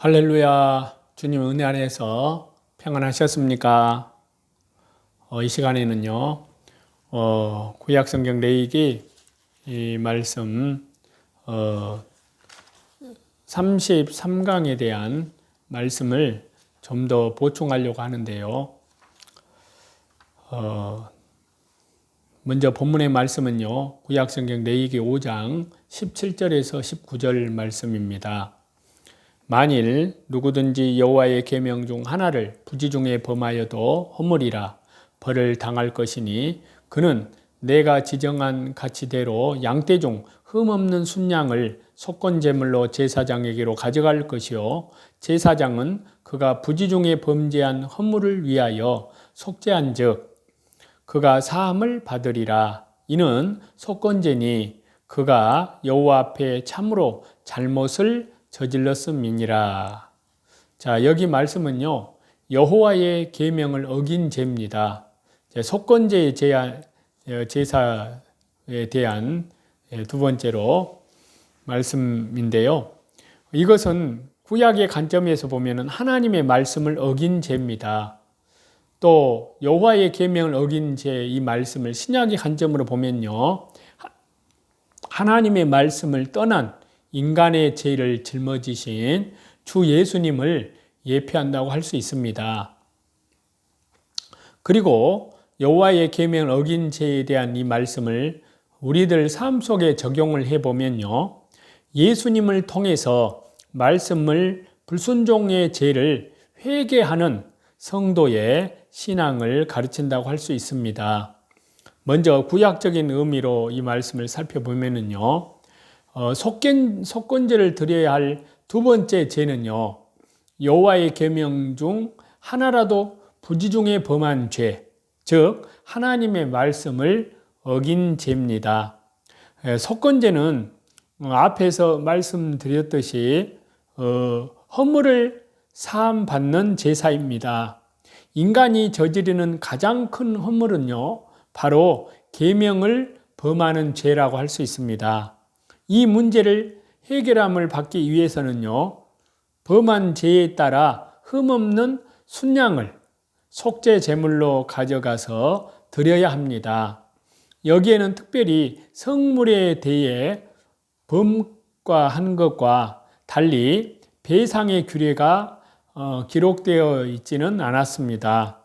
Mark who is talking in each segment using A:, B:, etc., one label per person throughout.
A: 할렐루야. 주님 은혜 안에서 평안하셨습니까? 이 시간에는요, 구약성경 레위기 이 말씀 33강에 대한 말씀을 좀 더 보충하려고 하는데요. 먼저 본문의 말씀은요, 구약성경 레위기 5장 17절에서 19절 말씀입니다. 만일 누구든지 여호와의 계명 중 하나를 부지 중에 범하여도 허물이라 벌을 당할 것이니 그는 내가 지정한 가치대로 양떼 중 흠없는 순양을 속건제물로 제사장에게로 가져갈 것이요 제사장은 그가 부지 중에 범죄한 허물을 위하여 속죄한즉 그가 사함을 받으리라. 이는 속건제니 그가 여호와 앞에 참으로 잘못을 저질렀음이니라. 자, 여기 말씀은요, 여호와의 계명을 어긴 죄입니다. 속건제의 제사에 대한 두 번째로 말씀인데요. 이것은 구약의 관점에서 보면 하나님의 말씀을 어긴 죄입니다. 또 여호와의 계명을 어긴 죄, 이 말씀을 신약의 관점으로 보면요, 하나님의 말씀을 떠난 인간의 죄를 짊어지신 주 예수님을 예표한다고 할 수 있습니다. 그리고 여호와의 계명을 어긴 죄에 대한 이 말씀을 우리들 삶 속에 적용을 해보면요, 예수님을 통해서 말씀을 불순종의 죄를 회개하는 성도의 신앙을 가르친다고 할 수 있습니다. 먼저 구약적인 의미로 이 말씀을 살펴보면요, 속건제를 드려야 할 두 번째 죄는요, 여호와의 계명 중 하나라도 부지 중에 범한 죄, 즉 하나님의 말씀을 어긴 죄입니다. 속건제는 앞에서 말씀드렸듯이 허물을 사함 받는 제사입니다. 인간이 저지르는 가장 큰 허물은요, 바로 계명을 범하는 죄라고 할 수 있습니다. 이 문제를 해결함을 받기 위해서는요, 범한 죄에 따라 흠없는 순양을 속죄 제물로 가져가서 드려야 합니다. 여기에는 특별히 성물에 대해 범과한 것과 달리 배상의 규례가 기록되어 있지는 않았습니다.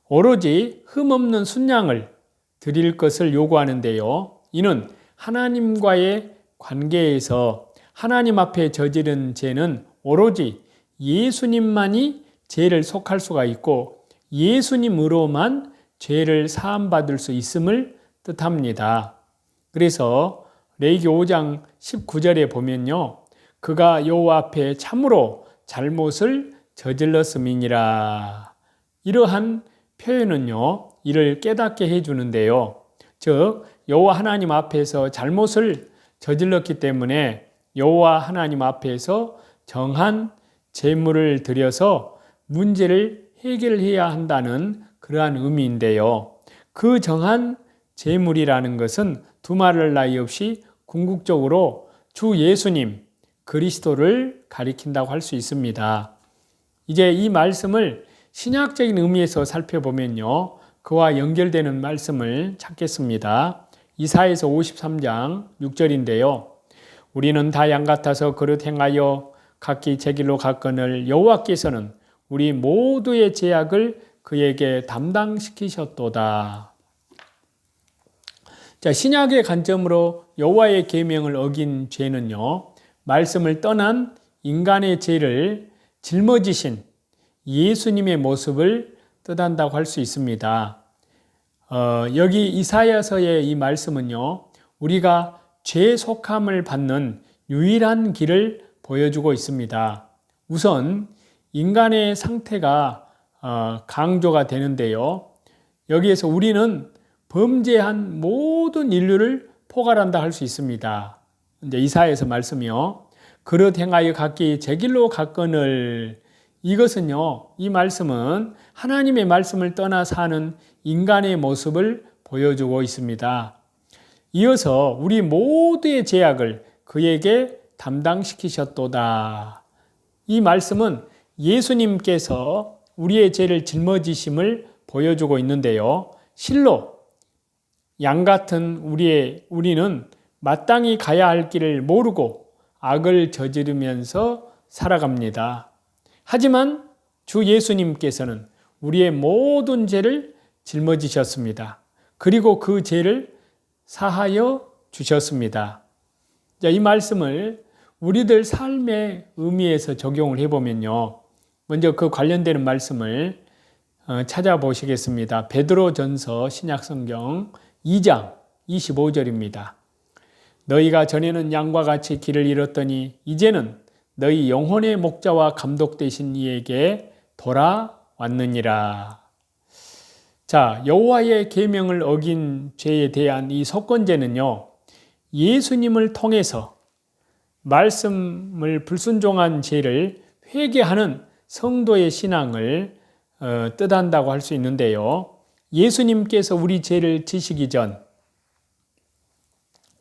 A: 오로지 흠없는 순양을 드릴 것을 요구하는데요, 이는 하나님과의 관계에서 하나님 앞에 저지른 죄는 오로지 예수님만이 죄를 속할 수가 있고 예수님으로만 죄를 사함받을 수 있음을 뜻합니다. 그래서 레위기 5장 19절에 보면요, 그가 여호와 앞에 참으로 잘못을 저질렀음이니라. 이러한 표현은요, 이를 깨닫게 해주는데요, 즉 여호와 하나님 앞에서 잘못을 저질렀기 때문에 여호와 하나님 앞에서 정한 제물을 드려서 문제를 해결해야 한다는 그러한 의미인데요, 그 정한 제물이라는 것은 두말할 나위 없이 궁극적으로 주 예수님 그리스도를 가리킨다고 할 수 있습니다. 이제 이 말씀을 신약적인 의미에서 살펴보면요, 그와 연결되는 말씀을 찾겠습니다. 이사야서 53장 6절인데요. 우리는 다 양 같아서 그릇 행하여 각기 제 길로 갔거늘 여호와께서는 우리 모두의 죄악을 그에게 담당시키셨도다. 자, 신약의 관점으로 여호와의 계명을 어긴 죄는요, 말씀을 떠난 인간의 죄를 짊어지신 예수님의 모습을 뜻한다고 할 수 있습니다. 여기 이사야서의 이 말씀은요, 우리가 죄 속함을 받는 유일한 길을 보여주고 있습니다. 우선 인간의 상태가 강조가 되는데요, 여기에서 우리는 범죄한 모든 인류를 포괄한다 할 수 있습니다. 이제 이사야서 말씀이요, 그릇 행하여 각기 제 길로 갔거늘, 이것은요, 이 말씀은 하나님의 말씀을 떠나 사는 인간의 모습을 보여주고 있습니다. 이어서 우리 모두의 죄악을 그에게 담당시키셨도다. 이 말씀은 예수님께서 우리의 죄를 짊어지심을 보여주고 있는데요. 실로 양 같은 우리는 마땅히 가야 할 길을 모르고 악을 저지르면서 살아갑니다. 하지만 주 예수님께서는 우리의 모든 죄를 짊어지셨습니다. 그리고 그 죄를 사하여 주셨습니다. 자, 이 말씀을 우리들 삶의 의미에서 적용을 해보면요. 먼저 그 관련되는 말씀을 찾아보시겠습니다. 베드로전서 신약성경 2장 25절입니다. 너희가 전에는 양과 같이 길을 잃었더니 이제는 너희 영혼의 목자와 감독 되신 이에게 돌아왔느니라. 자, 여호와의 계명을 어긴 죄에 대한 이 속건제는요, 예수님을 통해서 말씀을 불순종한 죄를 회개하는 성도의 신앙을 뜻한다고 할 수 있는데요. 예수님께서 우리 죄를 지시기 전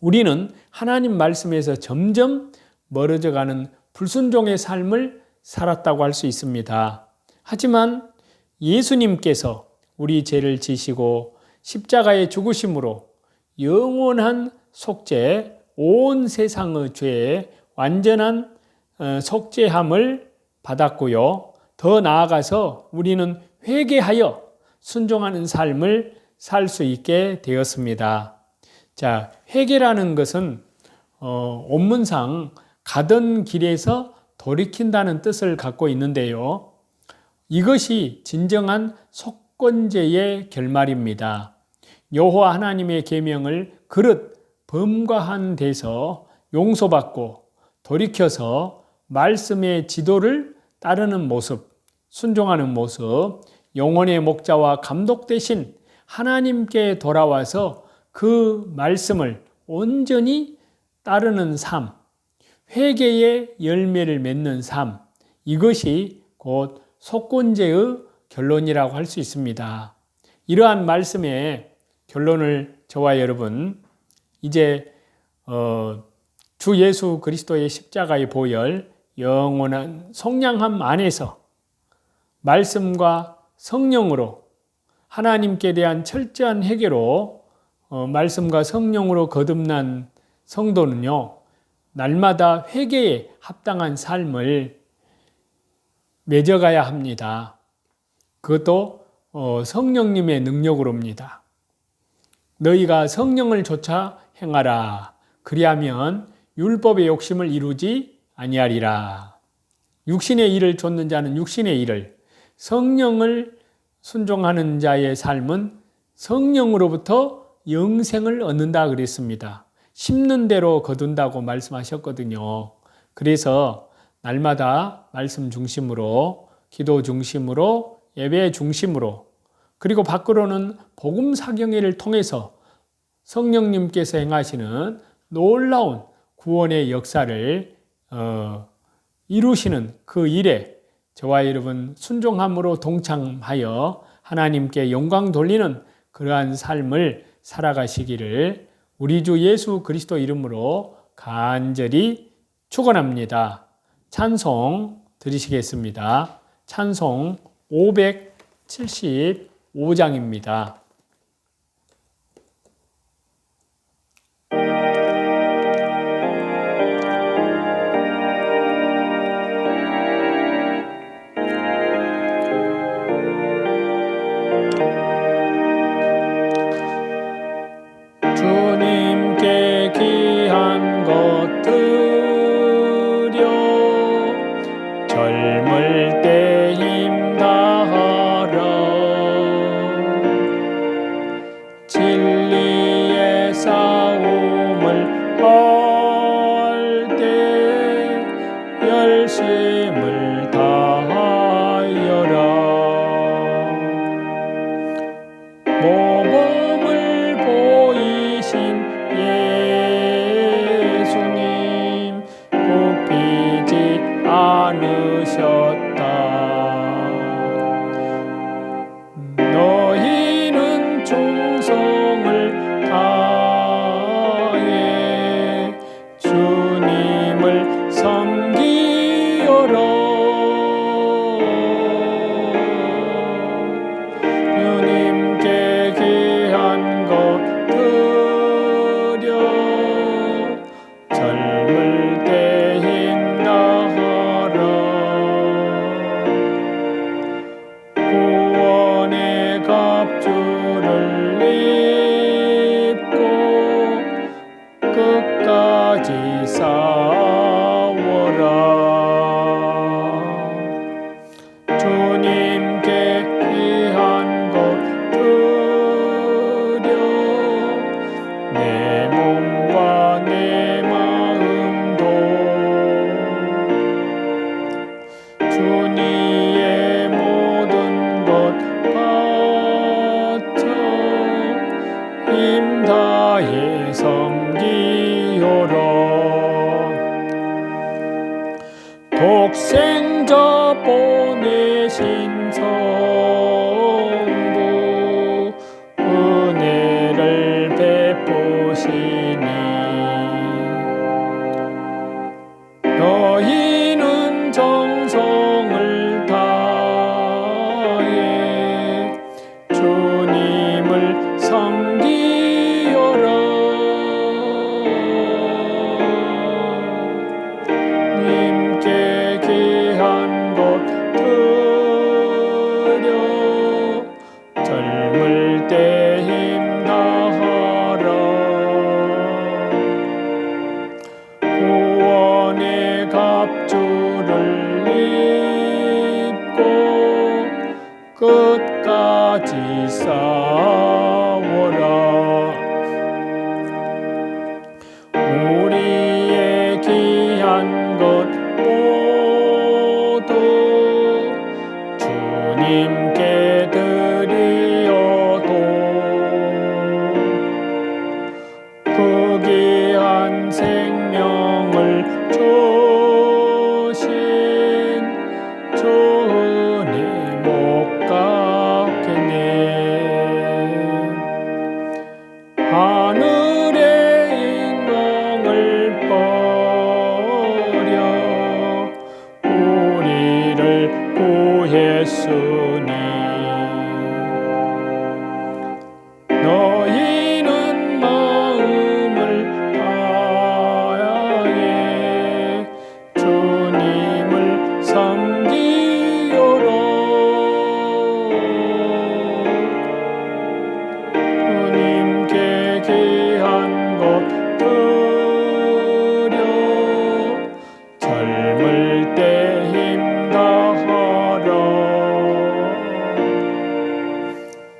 A: 우리는 하나님 말씀에서 점점 멀어져가는 불순종의 삶을 살았다고 할 수 있습니다. 하지만 예수님께서 우리 죄를 지시고 십자가의 죽으심으로 영원한 속죄, 온 세상의 죄에 완전한 속죄함을 받았고요. 더 나아가서 우리는 회개하여 순종하는 삶을 살 수 있게 되었습니다. 자, 회개라는 것은 원문상 가던 길에서 돌이킨다는 뜻을 갖고 있는데요. 이것이 진정한 속건제의 결말입니다. 여호와 하나님의 계명을 그릇 범과한 데서 용서받고 돌이켜서 말씀의 지도를 따르는 모습, 순종하는 모습, 영혼의 목자와 감독 되신 하나님께 돌아와서 그 말씀을 온전히 따르는 삶, 회개의 열매를 맺는 삶, 이것이 곧 속건제의 결론이라고 할 수 있습니다. 이러한 말씀의 결론을 저와 여러분 이제 주 예수 그리스도의 십자가의 보혈, 영원한 속량함 안에서 말씀과 성령으로 하나님께 대한 철저한 회개로 말씀과 성령으로 거듭난 성도는요, 날마다 회개에 합당한 삶을 맺어가야 합니다. 그것도 성령님의 능력으로입니다. 너희가 성령을 좇아 행하라. 그리하면 율법의 욕심을 이루지 아니하리라. 육신의 일을 좇는 자는 육신의 일을, 성령을 순종하는 자의 삶은 성령으로부터 영생을 얻는다 그랬습니다. 심는 대로 거둔다고 말씀하셨거든요. 그래서 날마다 말씀 중심으로, 기도 중심으로, 예배 중심으로, 그리고 밖으로는 복음 사경회를 통해서 성령님께서 행하시는 놀라운 구원의 역사를 이루시는 그 일에 저와 여러분 순종함으로 동참하여 하나님께 영광 돌리는 그러한 삶을 살아가시기를 우리 주 예수 그리스도 이름으로 간절히 축원합니다. 찬송 드리시겠습니다. 찬송 575장입니다. 주님께 귀한 것 드려 젊을 때 힘 다하라. 진리의 싸움을 할 때 열심을 다하여라. 모범을 보이신 예수님 굽히지 않으셨다. 너희는 충성을 다해 주님을 섬기어라. 생자 보내신 성부 은혜를 베푸시니 너희는 정성을 다해 주님을 섬기어라. 님께 귀한 것 드려 젊을 때 힘 다하라. 구원의 갑주를 입고 끝까지 싸워라. 우리의 귀한 것 모두 주님께 드리어도 그 귀한 생명을 주신 주은혜 못 갚겠네. 하늘의 인공을 버려 우리를 구했으니 너희는 마음을 다해 주님을 섬기어라. 주님께 귀한 것 드려 젊을 때 힘 다하라.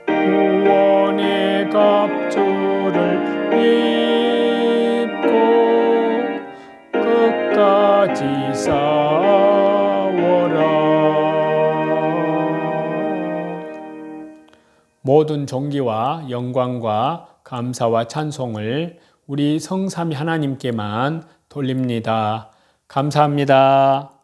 A: 구원의 갑주를 입고 끝까지 싸워라. 모든 존귀와 영광과 감사와 찬송을 우리 성삼위 하나님께만 돌립니다. 감사합니다.